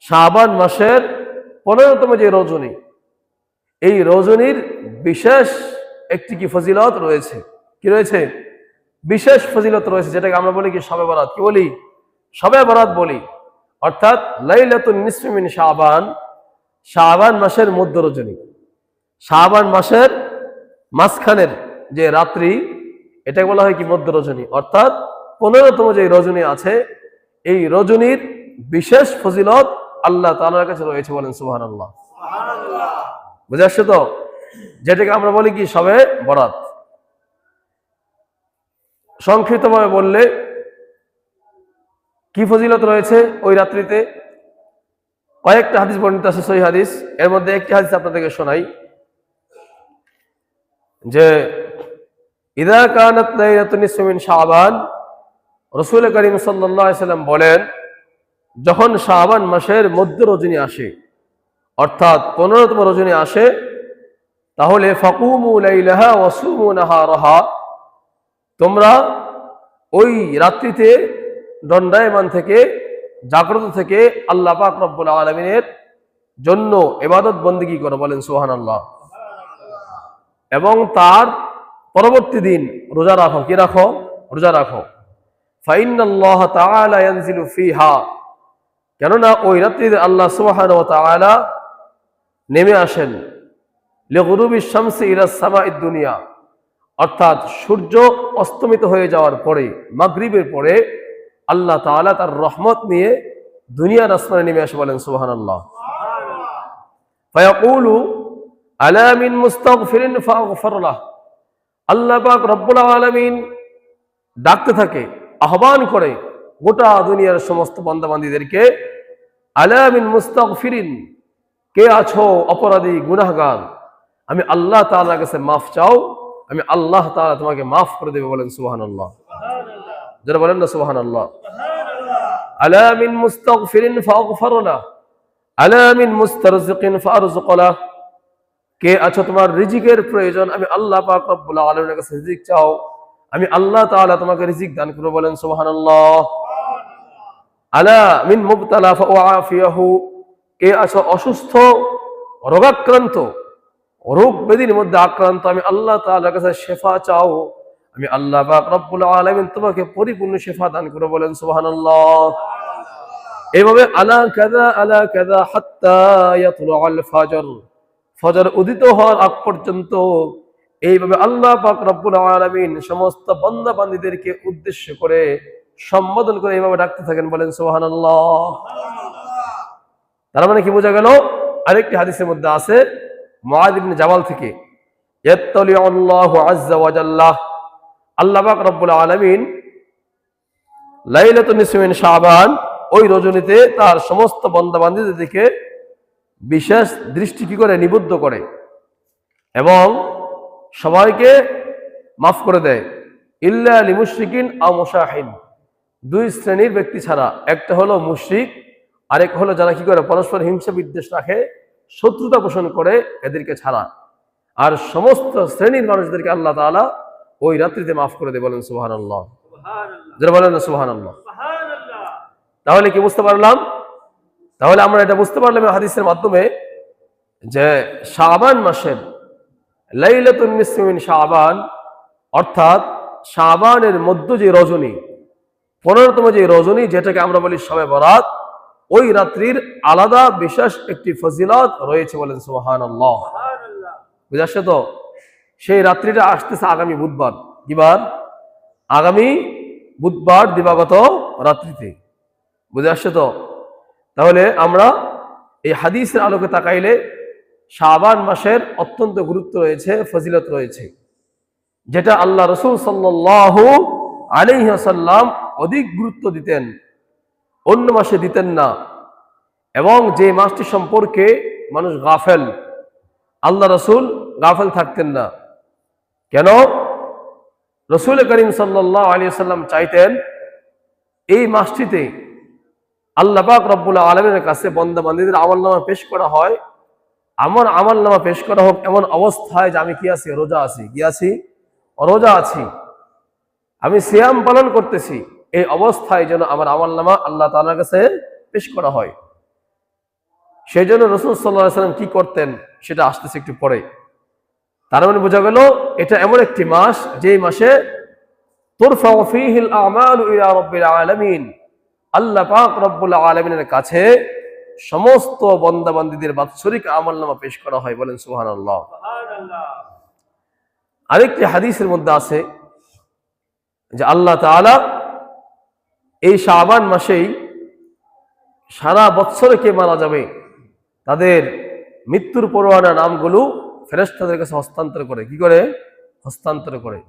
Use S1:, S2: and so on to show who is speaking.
S1: শাবান মাসের 15তম যে রজনী, এই রজনীর বিশেষ একটি কি ফজিলত রয়েছে। কি রয়েছে? বিশেষ ফজিলত রয়েছে, যেটাকে আমরা বলি কি শবে বরাত। কি বলি? শবে বরাত বলি। অর্থাৎ লাইলাতুন নিসফি মিন শাবান, শাবান মাসের মধ্য রজনী, শাবান মাসের মাঝখানের যে রাত্রি, এটা বলা হয় কি মধ্য রজনী। অর্থাৎ 15তম যে রজনী আছে, এই রজনীর বিশেষ ফজিলত আল্লাহ তাআলার কাছে রয়েছে। বলেন সুবহানাল্লাহ। বুঝে আসছে তো? যেটাকে আমরা বলি কি শবে বরাত। সংক্ষিপ্তভাবে বললে কি ফজিলত রয়েছে ওই রাত্রিতে? কয়েকটা হাদিস বর্ণিত আছে, সহিহ হাদিস। এর মধ্যে একটি হাদিস আপনাদেরকে শোনাই, যে ইযা কানাত লাইলাতুন নিসফি মিন শাবান, রাসূল করিম সাল্লাল্লাহু আলাইহি সাল্লাম বলেন, যখন শাবান মাসের মধ্য রজনী আসে, অর্থাৎ 15তম রজনী আসে, তাহলে ফাকুমু লাইলাহা ওয়া সুমু নাহারাহা, তোমরা ওই রাত্রিতে দণ্ডায়মান থেকে, জাগ্রত থেকে আল্লাহ পাক রব্বুল আলামিনের জন্য ইবাদত বন্দেগী করো। বলেন সুবহানাল্লাহ। এবং তার পরবর্তী দিন রোজা রাখো। কি রাখো? রোজা রাখো। ফাইন্নাল্লাহ তাআলা ইয়ানজিলু ফিহা, কেননা ওই রাত্রিতে আল্লাহ সুবহানাহু ওয়া তাআলা নেমে আসেন লিগুরুবিশ শামসি ইলাস সামাইদ দুনিয়া, অর্থাৎ সূর্য অস্তমিত হয়ে যাওয়ার পরে, মাগরিবের পরে আল্লাহ তাআলা তার রহমত নিয়ে দুনিয়ার আসমানে নেমে আসে। বলেন সুবহানাল্লাহ। ফায়াকুলু আলা মিন মুস্তাগফিরিন ফাগফির লাহ, আল্লাহ পাক রব্বুল আলামিন ডাকতে থাকে, আহ্বান করে গোটা দুনিয়ার সমস্ত বান্দাবান্দীদেরকে, আলা মিন মুস্তাগফিরিন, কে আছো অপরাধী গুনাহগার, আমি আল্লাহ তাআলার কাছে মাফ চাও, আমি আল্লাহ তাআলা তোমাকে মাফ করে দেবে। বলেন সুবহানাল্লাহ। যারা বলেন না সুবহানাল্লাহ। আলা মিন মুস্তাগফিরিন ফাগফির লাহ, আলা মিন মুস্তারজিকিন ফারযুক লাহ, কে আছো তোমার রিজিকের প্রয়োজন, আমি আল্লাহ পাক রব্বুল আলামিনের কাছে রিজিক চাও, আমি আল্লাহ তাআলা তোমাকে রিজিক দান করব। বলেন সুবহানাল্লাহ। আলা মিন মুবতালা ফাআফিয়াহু, কে আছো অসুস্থ, রোগাক্রান্ত, রোগ ব্যাধির মধ্যে আক্রান্ত, আমি আল্লাহ তাআলার কাছে শিফা চাও, আমি আল্লাহ পাক রব্বুল আলামিন তোমাকে পরিপূর্ণ শিফা দান করব। বলেন সুবহানাল্লাহ। এইভাবে আলা কাযা হাত্তা ইয়াতলুআল ফাজর, ফজর উদিত হওয়ার আগ পর্যন্ত এইভাবে আল্লাহ পাক রব্বুল আলামিন সমস্ত বান্দা বান্দীদেরকে উদ্দেশ্য করে, সম্বোধন করে এইভাবে ডাকতে থাকেন। বলেন সুবহানাল্লাহ। তার মানে কি বোঝা গেল? আরেকটি হাদিসের মধ্যে আছে মুআয ইবনে জাবাল থেকে, ইয়াত্তালিউল্লাহু আযজা ওয়া জাল্লা, আল্লাহ পাক রব্বুল আলামিন লাইলাতুন নিসফি মিন শাবান, ওই রজনীতে তার সমস্ত বান্দা বান্দীদের দিকে বিশেষ দৃষ্টি কি করে? নিবদ্ধ করে, এবং সবাইকে মাফ করে দেয়। ইল্লা লিমুশরিকিন আও মুশাহিন, দুই শ্রেণীর ব্যক্তি ছাড়া, একটা হলো মুশরিক, আরেক হলো যারা কি করে? পরস্পর হিংসা বিদ্বেষ রাখে, শত্রুতা পোষণ করে, এদেরকে ছাড়া। আর সমস্ত শ্রেণীর মানুষদেরকে আল্লাহ তাআলা ওই রাত্রিতে মাফ করে দেয়। বলেন সুবহানাল্লাহ। যারা বলেন না সুবহানাল্লাহ। তাহলে কি বুঝতে পারলাম? তাহলে আমরা এটা বুঝতে পারলাম হাদিসের মাধ্যমে, যে শাবান মাসের লাইলাতুন নিসফি মিন শাবান, অর্থাৎ শাবানের মধ্য যে রজনী, 15তম যে রজনী, যেটাকে আমরা বলি শবে বরাত, ওই রাত্রির আলাদা বিশেষ একটি ফজিলত রয়েছে। বলেন সুবহানাল্লাহ। বুঝে আসছে তো? সেই রাত্রিটা আসতেছে আগামী বুধবার। কিবার? আগামী বুধবার দিবাগত রাত্রিতে। বুঝে আসছে তো? তাহলে আমরা এই হাদিসের আলোকে তাকাইলে শাবান মাসের অত্যন্ত গুরুত্ব রয়েছে, ফজিলত রয়েছে, যেটা আল্লাহ রাসূল সাল্লাল্লাহু আলাইহি ওয়াসাল্লাম অধিক গুরুত্ব দিতেন, অন্য মাসে দিতেন না। এবং যে মাসটি সম্পর্কে মানুষ গাফেল, আল্লাহ রাসূল গাফেল থাকতেন না। কেন? রাসূল করিম সাল্লাল্লাহু আলাইহি ওয়াসাল্লাম চাইতেন এই মাসটিতে আল্লাহ পাক রব্বুল আলামিনের কাছে বান্দা বান্দীদের আমলনামা পেশ করা হয়, আমার আমলনামা পেশ করা হোক এমন অবস্থায় যে আমি কি আছি? রোজা আছি। কি আছি? রোজা আছি, আমি সিয়াম পালন করতেছি। এই অবস্থায় যেন আমার আমলনামা আল্লাহ তাআলার কাছে পেশ করা হয়। সেই জন্য রাসূল সাল্লাল্লাহু আলাইহি ওয়াসাল্লাম কি করতেন সেটা আসতেছে একটু পরে। তার মানে বোঝা গেল এটা এমন একটি মাস যেই মাসে তুরফাউ ফীহিল আমালু ইলা রাব্বিল আলামিন, আল্লাহ পাক রব্বুল আলামিনের কাছে সমস্ত বান্দাবান্দীদের বাৎসরিক আমলনামা পেশ করা হয়। বলেন সুবহানাল্লাহ। আরেকটি হাদিসের মধ্যে আছে যে আল্লাহ তাআলা এই শাবান মাসেই সারা বৎসরে কে মারা যাবে তাদের মৃত্যুর পরোয়ানা নামগুলো ফেরেশতাদের কাছে হস্তান্তর করে। কি করে? হস্তান্তর করে।